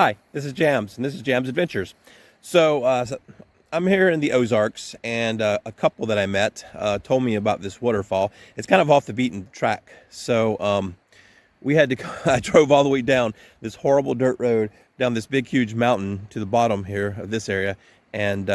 Hi, this is Jams, and this is Jams Adventures. So I'm here in the Ozarks, and a couple that I met told me about this waterfall. It's kind of off the beaten track, so we had to. I drove all the way down this horrible dirt road, down this big, huge mountain to the bottom here of this area, and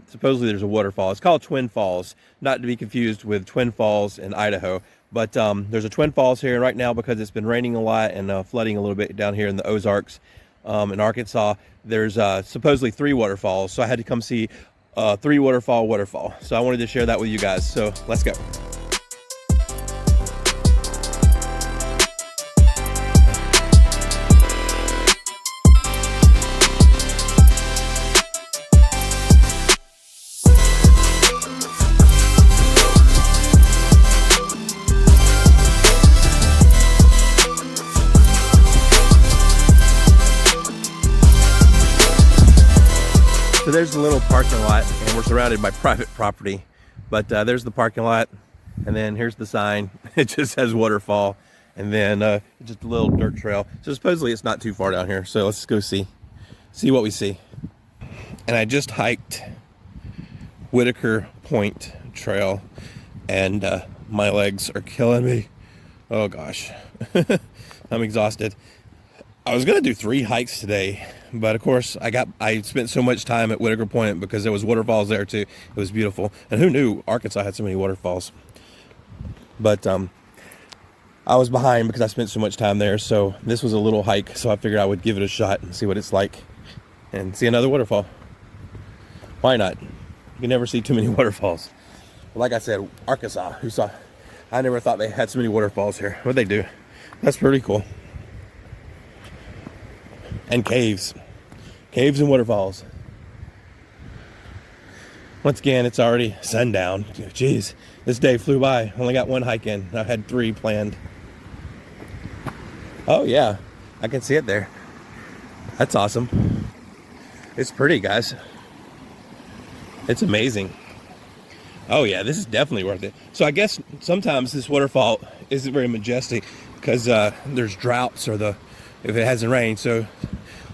supposedly there's a waterfall. It's called Twin Falls, not to be confused with Twin Falls in Idaho. But there's a Twin Falls here right now because it's been raining a lot and flooding a little bit down here in the Ozarks. In Arkansas, there's supposedly 3 waterfalls, so I had to come see 3 waterfall. So I wanted to share that with you guys. So let's go. So there's the little parking lot, and we're surrounded by private property, but there's the parking lot, and then here's the sign. It just says waterfall, and then just a little dirt trail. So supposedly it's not too far down here, so let's go see what we see. And I just hiked Whitaker Point Trail, and my legs are killing me. Oh gosh. I'm exhausted. I was gonna do 3 hikes today, but of course I spent so much time at Whitaker Point because there was waterfalls there too. It was beautiful, and who knew Arkansas had so many waterfalls? But I was behind because I spent so much time there. So this was a little hike, so I figured I would give it a shot and see what it's like, and see another waterfall. Why not? You can never see too many waterfalls. But like I said, Arkansas. Who saw? I never thought they had so many waterfalls here. What they do? That's pretty cool. And caves and waterfalls. Once again, it's already sundown. Jeez, this day flew by. Only got 1 hike in. I had 3 planned. Oh yeah, I can see it there. That's awesome. It's pretty, guys. It's amazing. Oh yeah, this is definitely worth it. So I guess sometimes this waterfall isn't very majestic because there's droughts or if it hasn't rained. So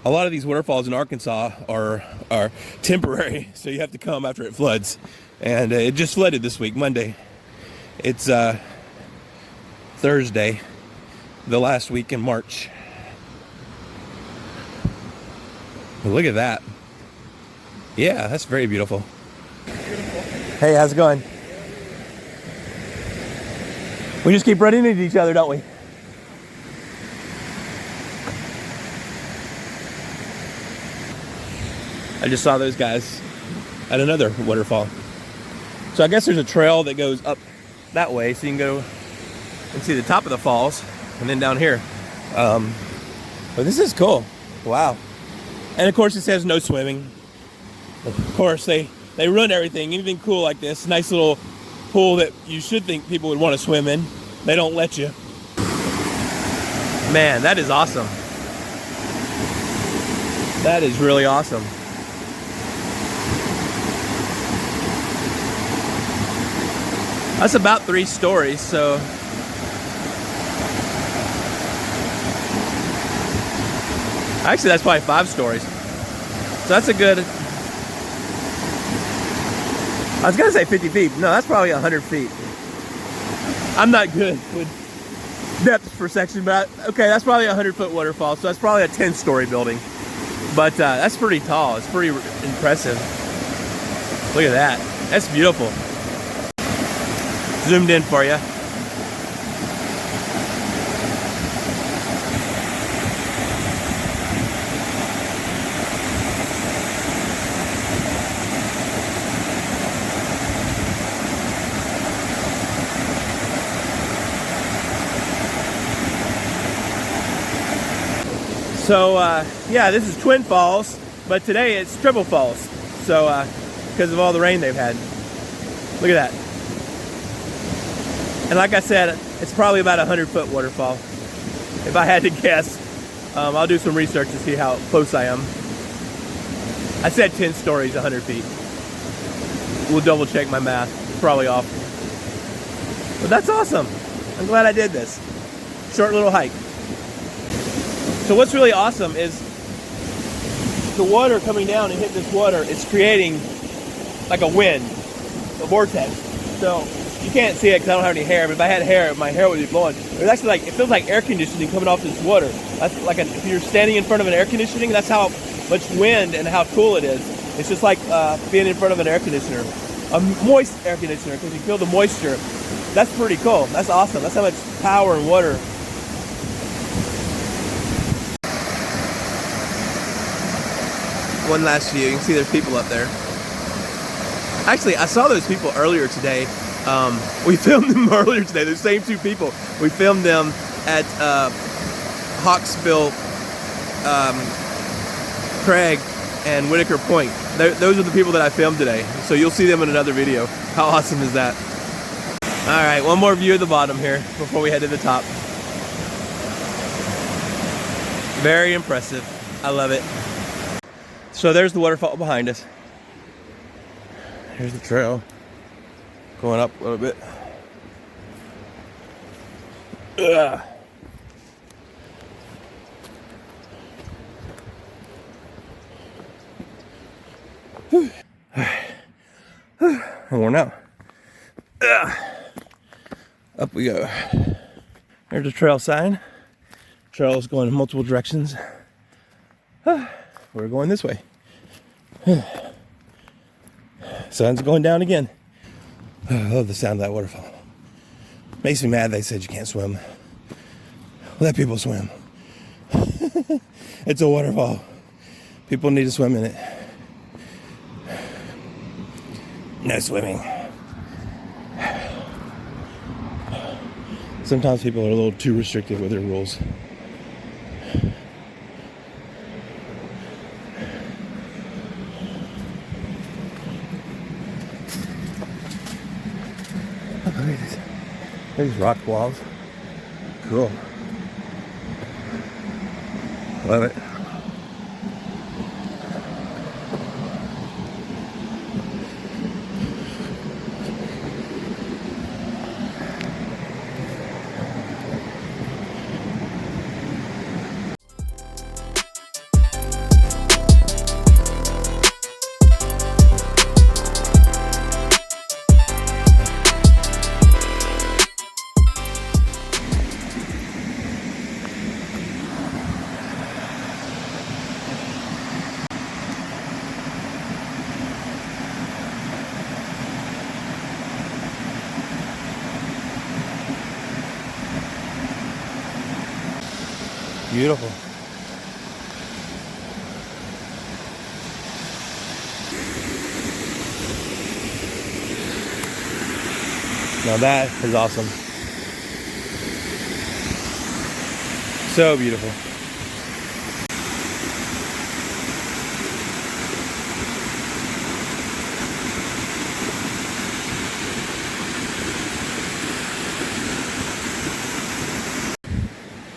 a lot of these waterfalls in Arkansas are temporary, so you have to come after it floods. And it just flooded this week, Monday. It's Thursday, the last week in March. But look at that. Yeah, that's very beautiful. Hey, how's it going? We just keep running into each other, don't we? I just saw those guys at another waterfall. So I guess there's a trail that goes up that way, so you can go and see the top of the falls, and then down here. But this is cool. Wow. And of course it says no swimming. Of course they ruin everything. Anything cool like this, nice little pool that you should think people would want to swim in, they don't let you. Man, that is awesome. That is really awesome. That's about 3 stories, so actually that's probably 5 stories. So that's a good, I was gonna say 50 feet. No, that's probably 100 feet. I'm not good with depth perception, but okay, that's probably a 100-foot waterfall, so that's probably a 10-story building. But that's pretty tall. It's pretty impressive. Look at that. That's beautiful. Zoomed in for you. So yeah, this is Twin Falls, but today it's Triple Falls. So because of all the rain they've had. Look at that. And like I said, it's probably about a 100-foot waterfall. If I had to guess, I'll do some research to see how close I am. I said 10 stories, 100 feet. We'll double check my math. It's probably off. But that's awesome. I'm glad I did this. Short little hike. So what's really awesome is the water coming down and hitting this water, it's creating like a wind, a vortex. So you can't see it because I don't have any hair, but if I had hair, my hair would be blowing. It's actually like, it feels like air conditioning coming off this water. That's like if you're standing in front of an air conditioning, that's how much wind and how cool it is. It's just like being in front of an air conditioner, a moist air conditioner, because you feel the moisture. That's pretty cool. That's awesome. That's how much power and water. One last view. You can see there's people up there. Actually, I saw those people earlier today. We filmed them earlier today. The same two people. We filmed them at Hawksbill, Craig, and Whitaker Point. Those are the people that I filmed today. So you'll see them in another video. How awesome is that? All right, one more view of the bottom here before we head to the top. Very impressive. I love it. So there's the waterfall behind us. Here's the trail going up a little bit. Ugh. I'm worn out. Ugh. Up we go. There's a trail sign. Trail is going in multiple directions. We're going this way. Sun's going down again. I love the sound of that waterfall. Makes me mad they said you can't swim. Let people swim. It's a waterfall. People need to swim in it. No swimming. Sometimes people are a little too restrictive with their rules. Look at this. These rock walls. Cool. Love it. Beautiful. Now that is awesome. So beautiful.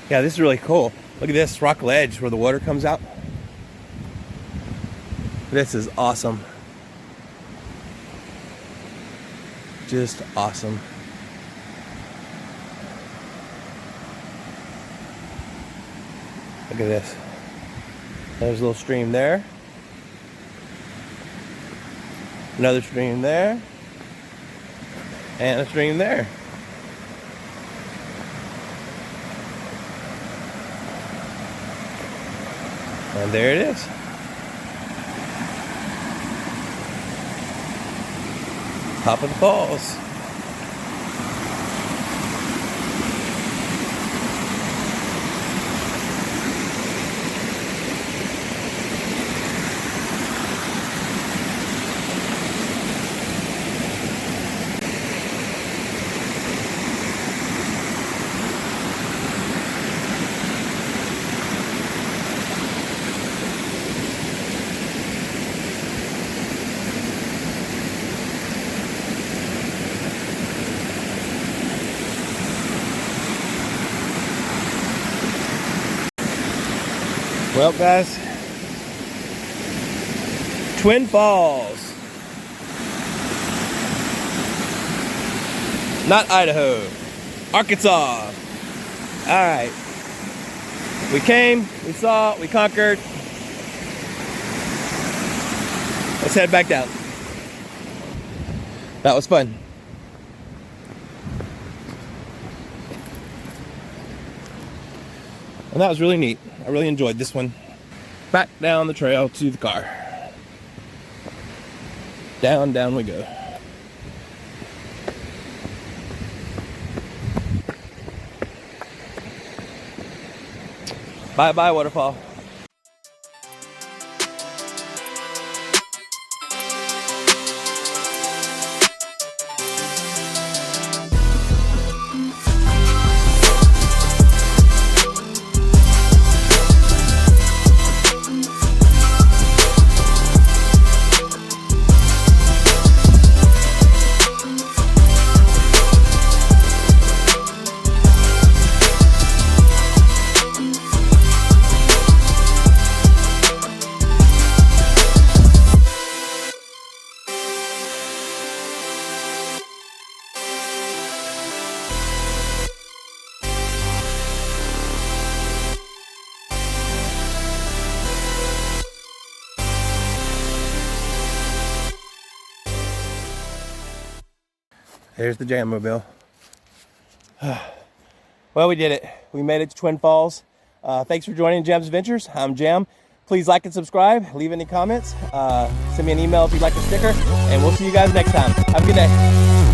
Yeah, this is really cool. Look at this rock ledge where the water comes out. This is awesome. Just awesome. Look at this. There's a little stream there. Another stream there. And a stream there. And there it is. Top of the falls. Well, guys, Twin Falls, not Idaho, Arkansas. All right, we came, we saw, we conquered. Let's head back down. That was fun. And that was really neat. I really enjoyed this one. Back down the trail to the car. Down, down we go. Bye-bye, waterfall. There's the Jammobile. Well, we did it. We made it to Twin Falls. Thanks for joining Jam's Adventures. I'm Jam. Please like and subscribe. Leave any comments. Send me an email if you'd like a sticker. And we'll see you guys next time. Have a good day.